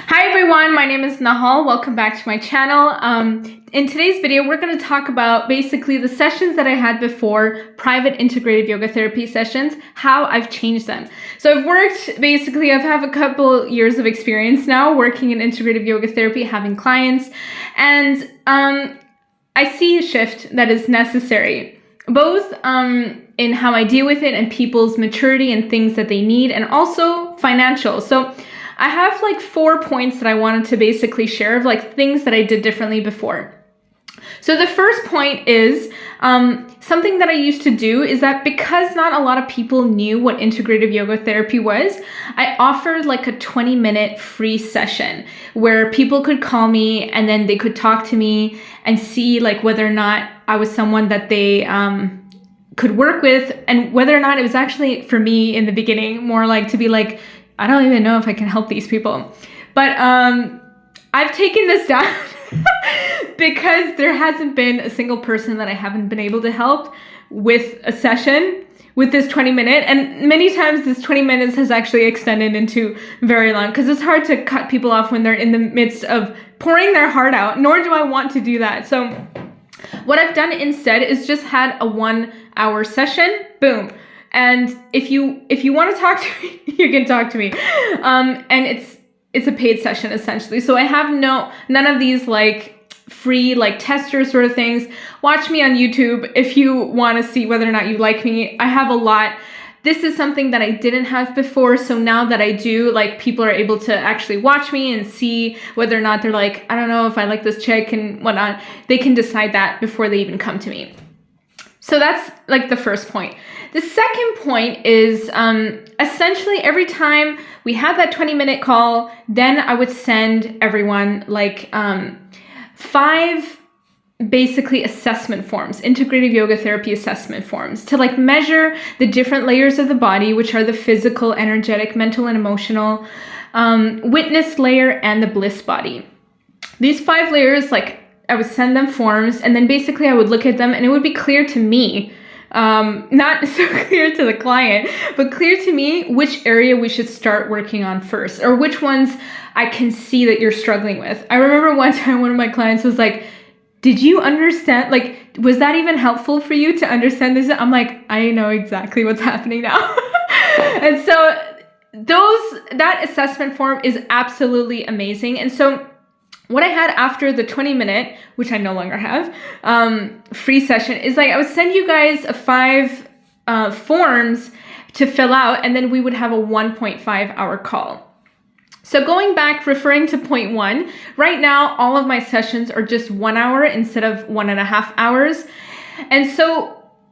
Hi everyone, my name is Nahal. Welcome back to my channel. In today's video, we're going to talk about basically the sessions that I had before, private integrative yoga therapy sessions, how I've changed them. So I've had a couple years of experience now working in integrative yoga therapy, having clients, and I see a shift that is necessary, both in how I deal with it and people's maturity and things that they need, and also financial. So I have like 4 points that I wanted to basically share of like things that I did differently before. So the first point is something that I used to do is that because not a lot of people knew what integrative yoga therapy was, I offered like a 20-minute free session where people could call me and then they could talk to me and see like whether or not I was someone that they could work with, and whether or not it was actually for me in the beginning more like to be like, I don't even know if I can help these people. But I've taken this down because there hasn't been a single person that I haven't been able to help with a session with this 20-minute. And many times this 20 minutes has actually extended into very long because it's hard to cut people off when they're in the midst of pouring their heart out, nor do I want to do that. So what I've done instead is just had a 1-hour session, boom. And if you want to talk to me, you can talk to me. And it's a paid session essentially. So I have none of these like free like tester sort of things. Watch me on YouTube if you want to see whether or not you like me. I have a lot. This is something that I didn't have before. So now that I do, like people are able to actually watch me and see whether or not they're like, I don't know if I like this chick and whatnot. They can decide that before they even come to me. So that's like the first point. The second point is essentially every time we had that 20-minute call, then I would send everyone like 5 basically assessment forms, integrative yoga therapy assessment forms to like measure the different layers of the body, which are the physical, energetic, mental, and emotional, witness layer, and the bliss body. These 5 layers, like I would send them forms, and then basically I would look at them and it would be clear to me, not so clear to the client, but clear to me which area we should start working on first, or which ones I can see that you're struggling with. I remember one time one of my clients was like, did you understand, like, was that even helpful for you to understand this? I'm like, I know exactly what's happening now. And so that assessment form is absolutely amazing. And so what I had after the 20-minute, which I no longer have, free session is like I would send you guys 5 forms to fill out, and then we would have a 1.5-hour call. So going back, referring to point 1, right now all of my sessions are just 1 hour instead of 1.5 hours. And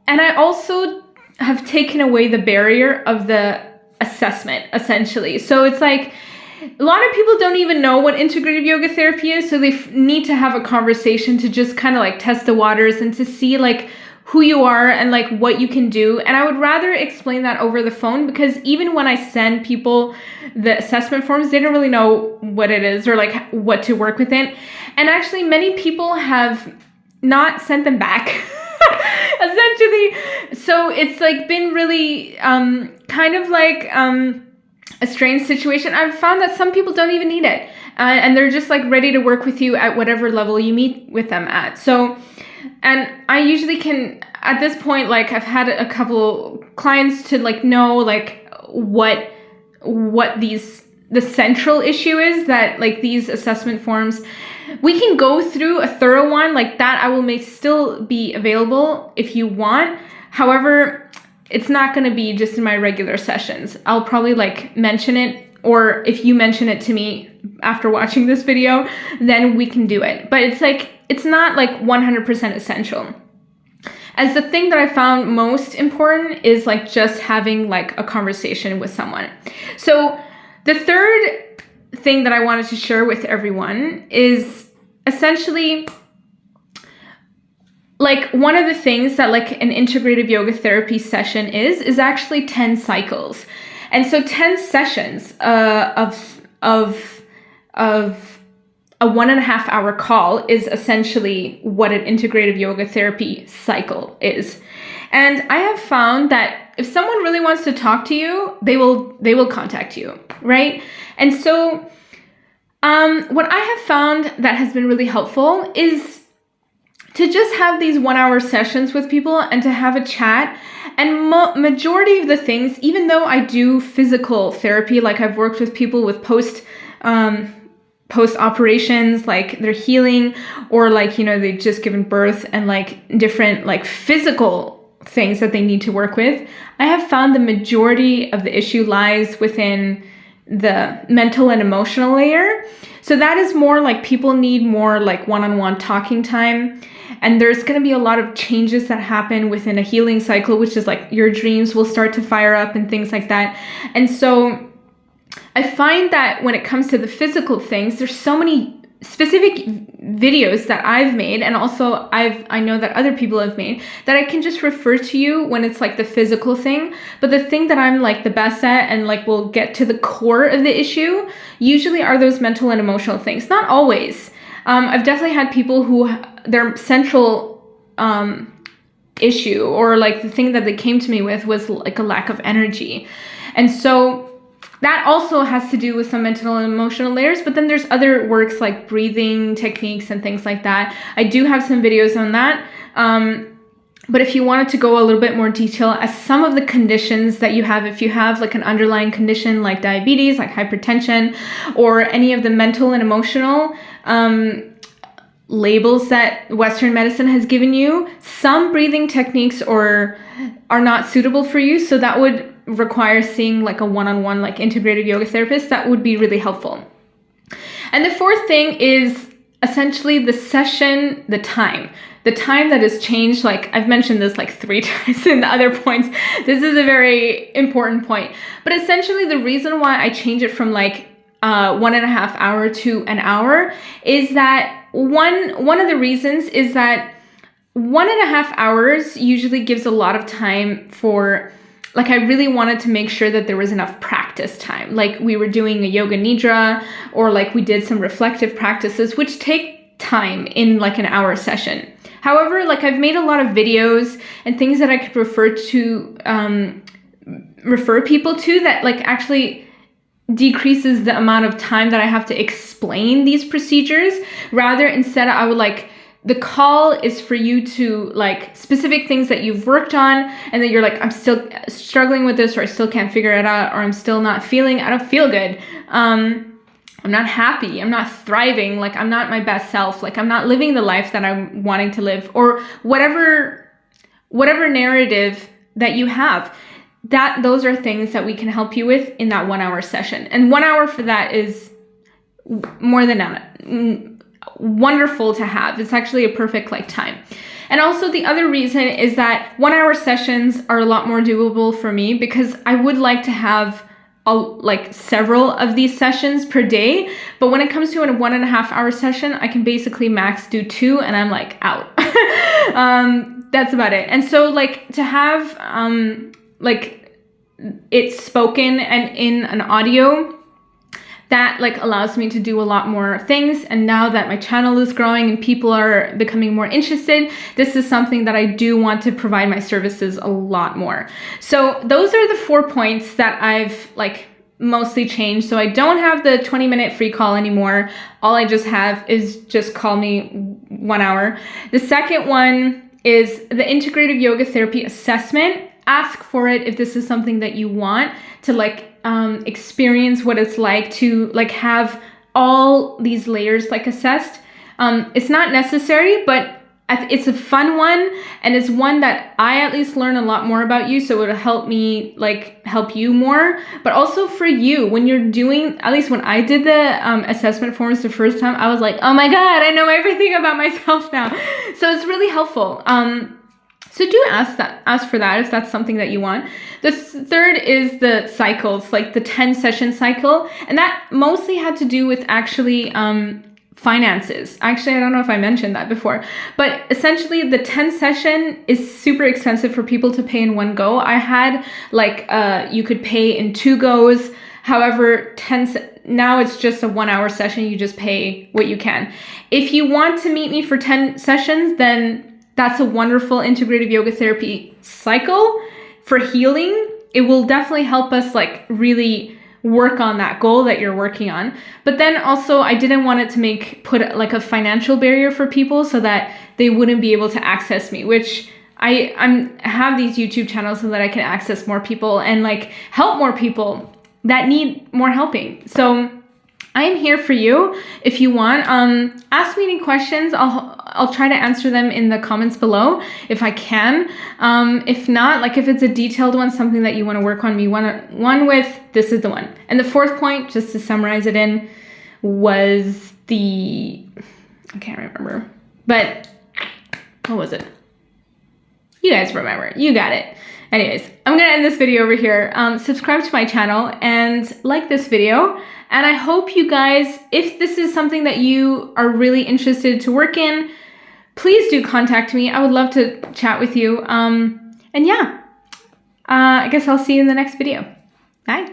I also have taken away the barrier of the assessment, essentially. So it's like, a lot of people don't even know what integrative yoga therapy is, so they need to have a conversation to just kind of like test the waters and to see like who you are and like what you can do. And I would rather explain that over the phone, because even when I send people the assessment forms, they don't really know what it is or like what to work within. And actually many people have not sent them back essentially. So it's like been really kind of like a strange situation. I've found that some people don't even need it, and they're just like ready to work with you at whatever level you meet with them at. So, and I usually can, at this point, like I've had a couple clients to like know like what the central issue is, that like these assessment forms, we can go through a thorough one like that. I will still be available if you want. However, it's not going to be just in my regular sessions. I'll probably like mention it, or if you mention it to me after watching this video, then we can do it. But it's like, it's not like 100% essential. As the thing that I found most important is like just having like a conversation with someone. So the third thing that I wanted to share with everyone is essentially like one of the things that like an integrative yoga therapy session is actually 10 cycles. And so 10 sessions of a 1.5-hour call is essentially what an integrative yoga therapy cycle is. And I have found that if someone really wants to talk to you, they will contact you, right? And so What I have found that has been really helpful is to just have these 1-hour sessions with people and to have a chat. And majority of the things, even though I do physical therapy, like I've worked with people with post operations, like they're healing, or like, you know, they've just given birth and like different like physical things that they need to work with. I have found the majority of the issue lies within the mental and emotional layer. So that is more like people need more like one-on-one talking time. And there's going to be a lot of changes that happen within a healing cycle, which is like your dreams will start to fire up and things like that. And so I find that when it comes to the physical things, there's so many specific videos that I've made, and also I know that other people have made, that I can just refer to you when it's like the physical thing. But the thing that I'm like the best at and like will get to the core of the issue usually are those mental and emotional things. Not always. I've definitely had people who their central issue, or like the thing that they came to me with, was like a lack of energy. And so that also has to do with some mental and emotional layers, but then there's other works like breathing techniques and things like that. I do have some videos on that. But if you wanted to go a little bit more detail as some of the conditions that you have, if you have like an underlying condition like diabetes, like hypertension, or any of the mental and emotional labels that Western medicine has given you, some breathing techniques are not suitable for you. So that would require seeing like a one-on-one like integrative yoga therapist. That would be really helpful. And the fourth thing is essentially the session, the time that has changed. Like I've mentioned this like 3 times in the other points. This is a very important point. But essentially the reason why I change it from like 1.5 hour to an hour is that one of the reasons is that 1.5 hours usually gives a lot of time for, like, I really wanted to make sure that there was enough practice time. Like we were doing a yoga nidra, or like we did some reflective practices, which take time in like an hour session. However, like I've made a lot of videos and things that I could refer people to that like actually decreases the amount of time that I have to explain these procedures. Rather, instead I would like, the call is for you to like specific things that you've worked on and that you're like, I'm still struggling with this, or I still can't figure it out, or I don't feel good. I'm not happy. I'm not thriving. Like I'm not my best self. Like I'm not living the life that I'm wanting to live, or whatever narrative that you have. Those are things that we can help you with in that 1-hour session. And 1 hour for that is more than wonderful to have. It's actually a perfect like time. And also the other reason is that 1-hour sessions are a lot more doable for me, because I would like to have like several of these sessions per day. But when it comes to a 1.5 hour session, I can basically max do 2 and I'm like out. That's about it. And so like to have like it's spoken and in an audio, that like allows me to do a lot more things. And now that my channel is growing and people are becoming more interested, this is something that I do want to provide my services a lot more. So those are the 4 points that I've like mostly changed. So I don't have the 20-minute free call anymore. All I just have is just call me 1 hour. The second one is the integrative yoga therapy assessment. Ask for it if this is something that you want to like experience what it's like to like have all these layers like assessed. It's not necessary, but it's a fun one, and it's one that I at least learn a lot more about you, so it'll help me like help you more. But also for you, when you're doing, at least when I did the assessment forms the first time, I was like, oh my god, I know everything about myself now. So it's really helpful. So do ask for that if that's something that you want. The third is the cycles, like the 10 session cycle. And that mostly had to do with actually finances. Actually, I don't know if I mentioned that before, but essentially the 10 session is super expensive for people to pay in one go. I had like, you could pay in 2 goes. However, now it's just a 1 hour session. You just pay what you can. If you want to meet me for 10 sessions, then that's a wonderful integrative yoga therapy cycle for healing. It will definitely help us like really work on that goal that you're working on. But then also I didn't want it to put like a financial barrier for people so that they wouldn't be able to access me, which I have these YouTube channels so that I can access more people and like help more people that need more helping. So I am here for you if you want. Ask me any questions. I'll try to answer them in the comments below if I can. If not, like if it's a detailed one, something that you want to work on me one with, this is the one. And the fourth point, just to summarize it in, was I can't remember, but what was it? You guys remember, you got it. Anyways, I'm gonna end this video over here. Subscribe to my channel and like this video. And I hope you guys, if this is something that you are really interested to work in, please do contact me. I would love to chat with you. And yeah, I guess I'll see you in the next video. Bye.